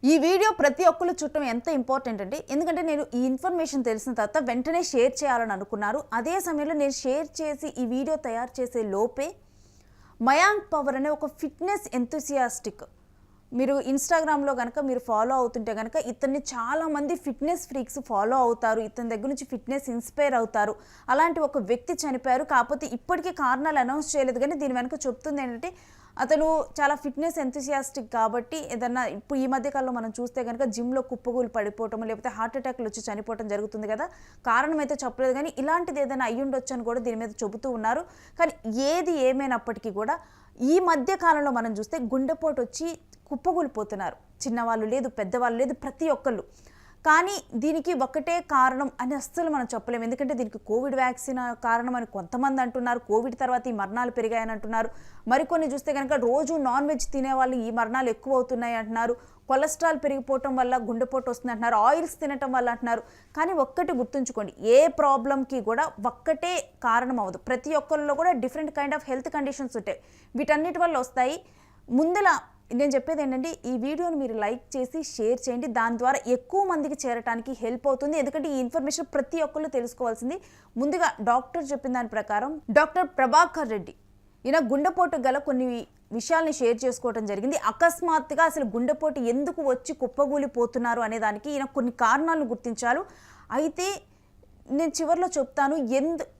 ఈ వీడియో ప్రతి ఒక్కరు చుట్టం ఎంత ఇంపార్టెంట్ అంటే ఎందుకంటే నేను ఈ ఇన్ఫర్మేషన్ తెలిసిన తర్వాత వెంటనే షేర్ చేయాలని అనుకున్నారు. అదే సమయంలో నేను షేర్ చేసి ఈ వీడియో తయారు చేసే లోపే మయాంక్ పవర్ అనే ఒక ఫిట్నెస్ ఎంతూసియాస్టిక్ మీరు ఇన్స్టాగ్రామ్లో కనుక మీరు ఫాలో అవుతుంటే కనుక ఇతన్ని చాలామంది ఫిట్నెస్ ఫ్రీక్స్ ఫాలో అవుతారు, ఇతని దగ్గర నుంచి ఫిట్నెస్ ఇన్స్పైర్ అవుతారు. అలాంటి ఒక వ్యక్తి చనిపోయారు. కాకపోతే ఇప్పటికీ కారణాలు అనౌన్స్ చేయలేదు, కానీ దీని వెనుక చెప్తుంది ఏంటంటే అతను చాలా ఫిట్నెస్ ఎంతూసియాస్టిక్ కాబట్టి ఏదన్నా ఇప్పుడు ఈ మధ్యకాలంలో మనం చూస్తే కనుక జిమ్లో కుప్పగూలు పడిపోవటం లేకపోతే హార్ట్ అటాక్లు వచ్చి చనిపోవటం జరుగుతుంది కదా. కారణం అయితే చెప్పలేదు, కానీ ఇలాంటిది ఏదైనా అయ్యుండొచ్చు అని కూడా దీని మీద చెబుతూ ఉన్నారు. కానీ ఏది ఏమైనప్పటికీ కూడా ఈ మధ్య కాలంలో మనం చూస్తే గుండెపోటు వచ్చి కుప్పగూలిపోతున్నారు. చిన్నవాళ్ళు లేదు, పెద్దవాళ్ళు లేదు, ప్రతి ఒక్కళ్ళు. కానీ దీనికి ఒకటే కారణం అని అస్సలు మనం చెప్పలేము. ఎందుకంటే దీనికి కోవిడ్ వ్యాక్సిన్ కారణం అని కొంతమంది అంటున్నారు. కోవిడ్ తర్వాత ఈ మరణాలు పెరిగాయని అంటున్నారు. మరికొన్ని చూస్తే కనుక రోజు నాన్ వెజ్ తినేవాళ్ళు ఈ మరణాలు ఎక్కువ అవుతున్నాయి అంటున్నారు. కొలెస్ట్రాల్ పెరిగిపోవటం వల్ల గుండెపోటు వస్తుంది అంటున్నారు. ఆయిల్స్ తినటం వల్ల అంటున్నారు. కానీ ఒక్కటి గుర్తుంచుకోండి, ఏ ప్రాబ్లంకి కూడా ఒక్కటే కారణం అవ్వదు. ప్రతి ఒక్కరిలో కూడా different kind of health conditions ఉంటాయి. వీటన్నిటి వల్ల వస్తాయి. ముందల నేను చెప్పేది ఏంటంటే ఈ వీడియోని మీరు లైక్ చేసి షేర్ చేయండి. దాని ద్వారా ఎక్కువ మందికి చేరడానికి హెల్ప్ అవుతుంది. ఎందుకంటే ఈ ఇన్ఫర్మేషన్ ప్రతి ఒక్కళ్ళు తెలుసుకోవాల్సింది. ముందుగా డాక్టర్ చెప్పిన దాని ప్రకారం డాక్టర్ ప్రభాకర్ రెడ్డి ఈయన గుండెపోటు గల కొన్ని విషయాల్ని షేర్ చేసుకోవడం జరిగింది. అకస్మాత్తుగా అసలు గుండెపోటు ఎందుకు వచ్చి కుప్పగూలిపోతున్నారు అనే దానికి ఈయన కొన్ని కారణాలను గుర్తించారు. అయితే నేను చివరిలో చెప్తాను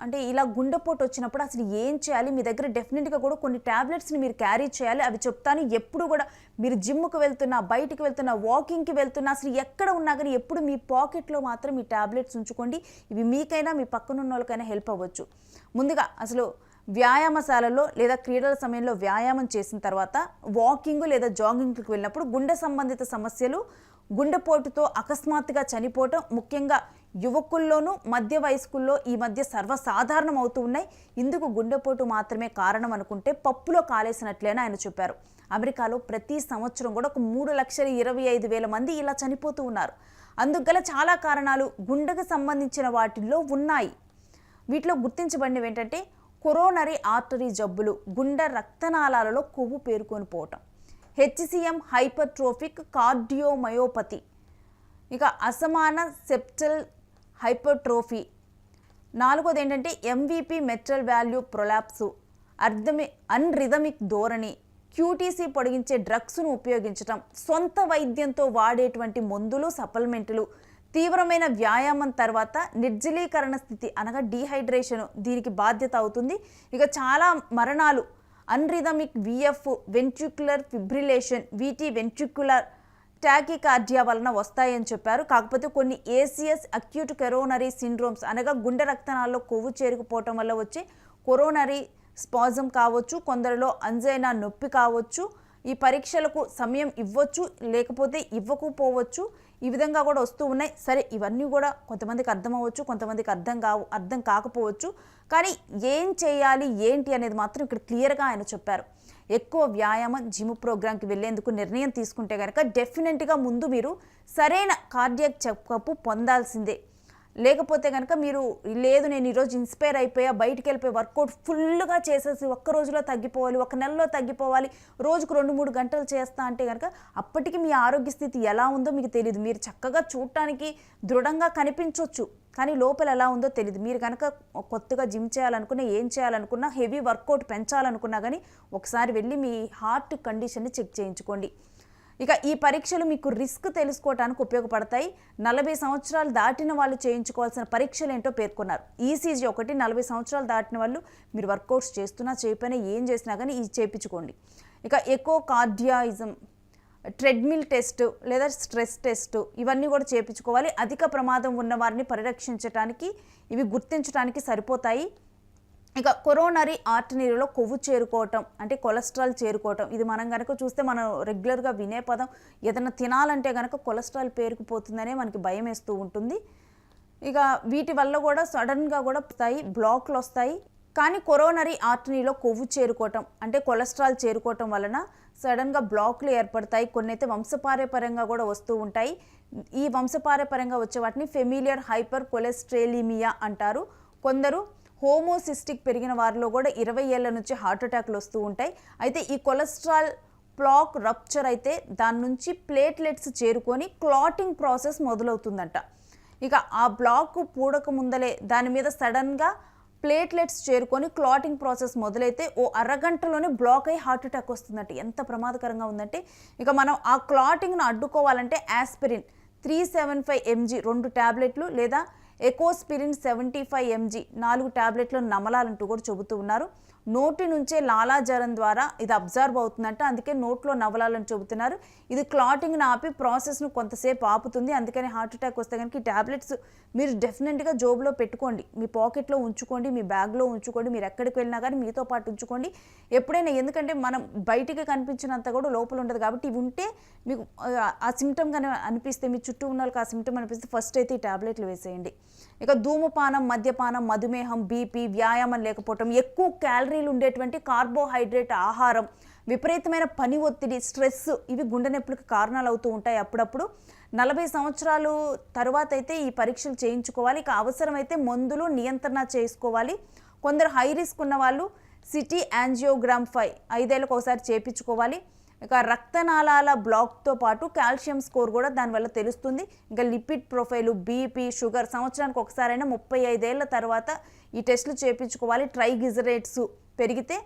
అంటే ఇలా గుండెపోటు వచ్చినప్పుడు అసలు ఏం చేయాలి, మీ దగ్గర డెఫినెట్గా కూడా కొన్ని ట్యాబ్లెట్స్ని మీరు క్యారీ చేయాలి. అవి చెప్తాను. ఎప్పుడు కూడా మీరు జిమ్కి వెళ్తున్నా, బయటికి వెళ్తున్నా, వాకింగ్కి వెళ్తున్నా, అసలు ఎక్కడ ఉన్నా కానీ ఎప్పుడు మీ పాకెట్లో మాత్రం మీ ట్యాబ్లెట్స్ ఉంచుకోండి. ఇవి మీకైనా మీ పక్కనున్న వాళ్ళకైనా హెల్ప్ అవ్వచ్చు. ముందుగా అసలు వ్యాయామశాలలో లేదా క్రీడల సమయంలో వ్యాయామం చేసిన తర్వాత వాకింగ్ లేదా జాగింగ్కి వెళ్ళినప్పుడు గుండె సంబంధిత సమస్యలు, గుండెపోటుతో అకస్మాత్తుగా చనిపోవటం ముఖ్యంగా యువకుల్లోనూ మధ్య వయస్కుల్లో ఈ మధ్య సర్వసాధారణం అవుతూ ఉన్నాయి. ఇందుకు గుండెపోటు మాత్రమే కారణం అనుకుంటే పప్పులో కాలేసినట్లేనా ఆయన చెప్పారు. అమెరికాలో ప్రతి సంవత్సరం కూడా ఒక 3,25,000 మంది ఇలా చనిపోతూ ఉన్నారు. అందుకు గల చాలా కారణాలు గుండెకు సంబంధించిన వాటిల్లో ఉన్నాయి. వీటిలో గుర్తించబడినవి ఏంటంటే కొరోనరీ ఆర్టరీ జబ్బులు, గుండె రక్తనాళాలలో కొవ్వు పేరుకొని పోవటం, హెచ్సిఎం హైపర్ట్రోఫిక్ కార్డియోమయోపతి, ఇక అసమాన సెప్టల్ హైపర్ట్రోఫీ, నాలుగోది ఏంటంటే ఎంవిపి మెట్రల్ వాల్యూ ప్రొలాప్సు, అన్రిథమిక్ ధోరణి, క్యూటీసీ పొడిగించే డ్రగ్స్ను ఉపయోగించటం, సొంత వైద్యంతో వాడేటువంటి మందులు సప్లిమెంట్లు, తీవ్రమైన వ్యాయామం తర్వాత నిర్జలీకరణ స్థితి అనగా డీహైడ్రేషన్ దీనికి బాధ్యత అవుతుంది. ఇక చాలా మరణాలు అన్రిథమిక్ విఎఫ్, వెంట్రిక్యులర్ ఫిబ్రిలేషన్, వీటి వెంట్రిక్యులర్ టాకికార్డియా వలన వస్తాయని చెప్పారు. కాకపోతే కొన్ని ఏసిఎస్ అక్యూట్ కరోనరీ సిండ్రోమ్స్ అనగా గుండె రక్తనాళాల్లో కొవ్వు చేరుకుపోవటం వల్ల వచ్చే కొరోనరీ స్పాజం కావచ్చు, కొందరిలో అంజైనా నొప్పి కావచ్చు. ఈ పరీక్షలకు సమయం ఇవ్వచ్చు, లేకపోతే ఇవ్వకపోవచ్చు. ఈ విధంగా కూడా వస్తూ ఉన్నాయి. సరే, ఇవన్నీ కూడా కొంతమందికి అర్థం అవ్వచ్చు, కొంతమందికి అర్థం కాకపోవచ్చు. కానీ ఏం చేయాలి ఏంటి అనేది మాత్రం ఇక్కడ క్లియర్గా ఆయన చెప్పారు. ఎక్కువ వ్యాయామం, జిమ్ ప్రోగ్రామ్కి వెళ్ళేందుకు నిర్ణయం తీసుకుంటే కనుక డెఫినెట్గా ముందు మీరు సరైన కార్డియాక్ చెకప్ పొందాల్సిందే. లేకపోతే కనుక మీరు లేదు నేను ఈరోజు ఇన్స్పైర్ అయిపోయా, బయటికి వెళ్ళిపోయి వర్కౌట్ ఫుల్గా చేసేసి ఒక్క రోజులో తగ్గిపోవాలి, ఒక నెలలో తగ్గిపోవాలి, రోజుకు 2-3 గంటలు చేస్తా అంటే కనుక అప్పటికి మీ ఆరోగ్య స్థితి ఎలా ఉందో మీకు తెలియదు. మీరు చక్కగా చూడటానికి దృఢంగా కనిపించవచ్చు, కానీ లోపల ఎలా ఉందో తెలియదు. మీరు కనుక కొత్తగా జిమ్ చేయాలనుకున్నా, ఏం చేయాలనుకున్నా, హెవీ వర్కౌట్ పెంచాలనుకున్నా కానీ ఒకసారి వెళ్ళి మీ హార్ట్ కండిషన్ని చెక్ చేయించుకోండి. ఇక ఈ పరీక్షలు మీకు రిస్క్ తెలుసుకోవడానికి ఉపయోగపడతాయి. 40 సంవత్సరాలు దాటిన వాళ్ళు చేయించుకోవాల్సిన పరీక్షలు ఏంటో పేర్కొన్నారు. ఈసీజీ ఒకటి, 40 సంవత్సరాలు దాటిన వాళ్ళు మీరు వర్కౌట్స్ చేస్తున్నా చేయకపోయినా ఏం చేసినా కానీ ఇది చేయించుకోండి. ఇక ఎకోకార్డియాయిజం, ట్రెడ్మిల్ టెస్ట్ లేదా స్ట్రెస్ టెస్ట్ ఇవన్నీ కూడా చేయించుకోవాలి. అధిక ప్రమాదం ఉన్న వారిని పరిరక్షించడానికి ఇవి గుర్తించడానికి సరిపోతాయి. ఇక కొరోనరీ ఆర్టరీలో కొవ్వు చేరుకోవటం అంటే కొలెస్ట్రాల్ చేరుకోవటం, ఇది మనం కనుక చూస్తే మనం రెగ్యులర్గా వినే పదం. ఏదైనా తినాలంటే కనుక కొలెస్ట్రాల్ పేరుకుపోతుందనే మనకి భయం వేస్తూ ఉంటుంది. ఇక వీటి వల్ల కూడా సడన్గా కూడా వస్తాయి, బ్లాక్లు వస్తాయి. కానీ కొరోనరీ ఆర్టరీలో కొవ్వు చేరుకోవటం అంటే కొలెస్ట్రాల్ చేరుకోవటం వలన సడన్గా బ్లాక్లు ఏర్పడతాయి. కొన్ని అయితే వంశపార్యపరంగా కూడా వస్తూ ఉంటాయి. ఈ వంశపార్యపరంగా వచ్చే వాటిని ఫెమిలియర్ హైపర్ కొలెస్ట్రేలిమియా అంటారు. కొందరు హోమోసిస్టిక్ పెరిగిన వారిలో కూడా 20 ఏళ్ల నుంచి హార్ట్ అటాక్లు వస్తూ ఉంటాయి. అయితే ఈ కొలెస్ట్రాల్ బ్లాక్ రప్చర్ అయితే దాని నుంచి ప్లేట్లెట్స్ చేరుకొని క్లాటింగ్ ప్రాసెస్ మొదలవుతుందంట. ఇక ఆ బ్లాక్ పూడక ముందలే దాని మీద సడన్గా ప్లేట్లెట్స్ చేరుకొని క్లాటింగ్ ప్రాసెస్ మొదలైతే ఓ అరగంటలోనే బ్లాక్ అయ్యి హార్ట్ అటాక్ వస్తుందంట. ఎంత ప్రమాదకరంగా ఉందంటే ఇక మనం ఆ క్లాటింగ్ను అడ్డుకోవాలంటే ఆస్పిరిన్ 375 mg 2 ట్యాబ్లెట్లు లేదా ఎకోస్పిరిన్ 75 mg 4 ట్యాబ్లెట్లు నమలాలంటూ కూడా చెబుతూ ఉన్నారు. నోటి నుంచే లాలాజలం ద్వారా ఇది అబ్జర్వ్ అవుతుందంట, అందుకే నోట్లో నవలాలని చెబుతున్నారు. ఇది క్లాటింగ్ని ఆపి ప్రాసెస్ను కొంతసేపు ఆపుతుంది. అందుకని హార్ట్ అటాక్ వస్తే కనుక ఈ ట్యాబ్లెట్స్ మీరు డెఫినెట్గా జోబులో పెట్టుకోండి, మీ పాకెట్లో ఉంచుకోండి, మీ బ్యాగ్లో ఉంచుకోండి, మీరు ఎక్కడికి వెళ్ళినా కానీ మీతో పాటు ఉంచుకోండి ఎప్పుడైనా. ఎందుకంటే మనం బయటికి కనిపించినంత కూడా లోపల ఉండదు కాబట్టి ఇవి ఉంటే మీకు ఆ సిమ్టమ్ కానీ అనిపిస్తే, మీ చుట్టూ ఉన్న వాళ్ళకి ఆ సిమ్టమ్ అనిపిస్తే ఫస్ట్ అయితే ఈ ట్యాబ్లెట్లు వేసేయండి. ఇక ధూమపానం, మద్యపానం, మధుమేహం, బీపీ, వ్యాయామం లేకపోవటం, ఎక్కువ క్యాలరీలు ఉండేటువంటి కార్బోహైడ్రేట్ ఆహారం, విపరీతమైన పని ఒత్తిడి, స్ట్రెస్ ఇవి గుండె నొప్పులకు కారణాలు అవుతూ ఉంటాయి. అప్పుడప్పుడు 40 సంవత్సరాలు తర్వాత అయితే ఈ పరీక్షలు చేయించుకోవాలి. ఇక అవసరమైతే మందులు నియంత్రణ చేసుకోవాలి. కొందరు హై రిస్క్ ఉన్న వాళ్ళు సిటీ యాంజియోగ్రామ్ 5 ఏళ్ళకు ఒకసారి చేయించుకోవాలి. ఇక రక్తనాళాల బ్లాక్తో పాటు కాల్షియం స్కోర్ కూడా దానివల్ల తెలుస్తుంది. ఇంకా లిపిడ్ ప్రొఫైలు, బీపీ, షుగర్ సంవత్సరానికి ఒకసారైనా 35 ఏళ్ల తర్వాత ఈ టెస్టులు చేయించుకోవాలి. ట్రైగ్లిజరైడ్స్ పెరిగితే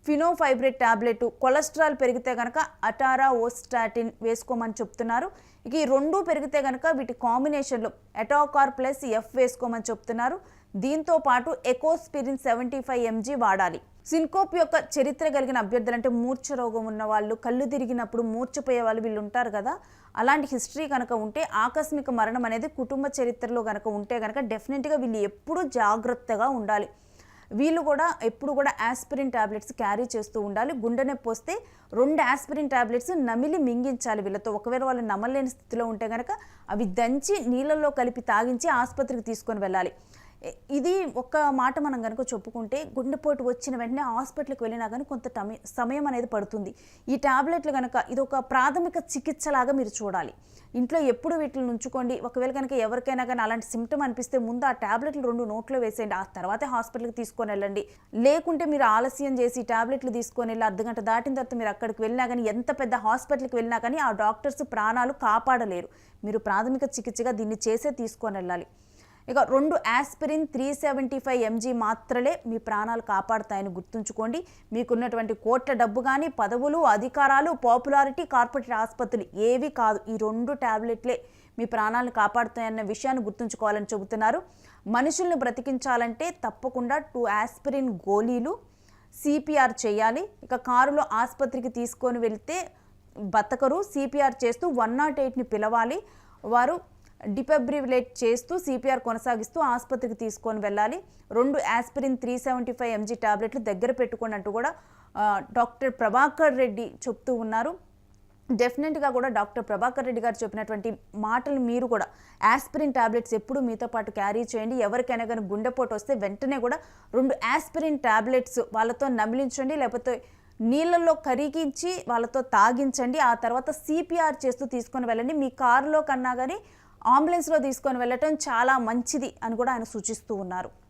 ఫినోఫైబ్రేట్ ట్యాబ్లెట్, కొలెస్ట్రాల్ పెరిగితే కనుక అటారాఓస్టాటిన్ వేసుకోమని చెప్తున్నారు. ఇక ఈ రెండు పెరిగితే కనుక వీటి కాంబినేషన్లో ఎటాకార్ ప్లస్ ఎఫ్ వేసుకోమని చెప్తున్నారు. దీంతో పాటు ఎకోస్పిరిన్ 75 mg వాడాలి. సిన్కోప్ యొక్క చరిత్ర కలిగిన అభ్యర్థులు అంటే మూర్ఛ రోగం ఉన్న వాళ్ళు, కళ్ళు తిరిగినప్పుడు మూర్ఛపోయే వాళ్ళు వీళ్ళు ఉంటారు కదా, అలాంటి హిస్టరీ కనుక ఉంటే, ఆకస్మిక మరణం అనేది కుటుంబ చరిత్రలో కనుక ఉంటే కనుక డెఫినెట్గా వీళ్ళు ఎప్పుడూ జాగ్రత్తగా ఉండాలి. వీళ్ళు కూడా ఎప్పుడు కూడా ఆస్పిరిన్ ట్యాబ్లెట్స్ క్యారీ చేస్తూ ఉండాలి. గుండె నొప్పి వస్తే 2 ఆస్పిరిన్ ట్యాబ్లెట్స్ నమిలి మింగించాలి వీళ్ళతో. ఒకవేళ వాళ్ళు నమలలేని స్థితిలో ఉంటే కనుక అవి దంచి నీళ్ళల్లో కలిపి తాగించి ఆసుపత్రికి తీసుకొని వెళ్ళాలి. ఇది ఒక మాట మనం కనుక చెప్పుకుంటే, గుండెపోటు వచ్చిన వెంటనే హాస్పిటల్కి వెళ్ళినా కానీ కొంత సమయం అనేది పడుతుంది. ఈ ట్యాబ్లెట్లు కనుక ఇది ఒక ప్రాథమిక చికిత్సలాగా మీరు చూడాలి. ఇంట్లో ఎప్పుడు వీటిని ఉంచుకోండి. ఒకవేళ కనుక ఎవరికైనా కానీ అలాంటి సిమ్టమ్ అనిపిస్తే ముందు ఆ ట్యాబ్లెట్లు 2 నోట్లో వేసేయండి, ఆ తర్వాతే హాస్పిటల్కి తీసుకొని వెళ్ళండి. లేకుంటే మీరు ఆలస్యం చేసి ట్యాబ్లెట్లు తీసుకొని వెళ్ళి అర్ధగంట దాటిన తర్వాత మీరు అక్కడికి వెళ్ళినా కానీ, ఎంత పెద్ద హాస్పిటల్కి వెళ్ళినా కానీ ఆ డాక్టర్స్ ప్రాణాలు కాపాడలేరు. మీరు ప్రాథమిక చికిత్సగా దీన్ని చేసే తీసుకొని వెళ్ళాలి. ఇక 2 ఆస్పిరిన్ 375 mg మాత్రలే మీ ప్రాణాలు కాపాడుతాయని గుర్తుంచుకోండి. మీకున్నటువంటి కోట్ల డబ్బు కానీ, పదవులు, అధికారాలు, పాపులారిటీ, కార్పొరేట్ ఆసుపత్రులు ఏవి కాదు, ఈ 2 ట్యాబ్లెట్లే మీ ప్రాణాలను కాపాడుతాయన్న విషయాన్ని గుర్తుంచుకోవాలని చెబుతున్నారు. మనుషుల్ని బ్రతికించాలంటే తప్పకుండా 2 ఆస్పిరిన్ గోళీలు, సిపిఆర్ చేయాలి. ఇక కారులో ఆసుపత్రికి తీసుకొని వెళ్తే బతకరు, సిపిఆర్ చేస్తూ 108ని పిలవాలి. వారు డిఫిబ్రిలేట్ చేస్తూ సిపిఆర్ కొనసాగిస్తూ ఆసుపత్రికి తీసుకొని వెళ్ళాలి. 2 ఆస్పిరిన్ 375 mg ట్యాబ్లెట్లు దగ్గర పెట్టుకోండి అంటూ కూడా డాక్టర్ ప్రభాకర్ రెడ్డి చెప్తూ ఉన్నారు. డెఫినెట్గా కూడా డాక్టర్ ప్రభాకర్ రెడ్డి గారు చెప్పినటువంటి మాటలు మీరు కూడా ఆస్పిరిన్ ట్యాబ్లెట్స్ ఎప్పుడు మీతో పాటు క్యారీ చేయండి. ఎవరికైనా కానీ గుండెపోటు వస్తే వెంటనే కూడా 2 ఆస్పిరిన్ ట్యాబ్లెట్స్ వాళ్ళతో నమిలించండి, లేకపోతే నీళ్ళల్లో కరిగించి వాళ్ళతో తాగించండి. ఆ తర్వాత సిపిఆర్ చేస్తూ తీసుకొని వెళ్ళండి. మీ కారులో కన్నా కానీ అంబులెన్స్లో తీసుకొని వెళ్ళటం చాలా మంచిది అని కూడా ఆయన సూచిస్తూ ఉన్నారు.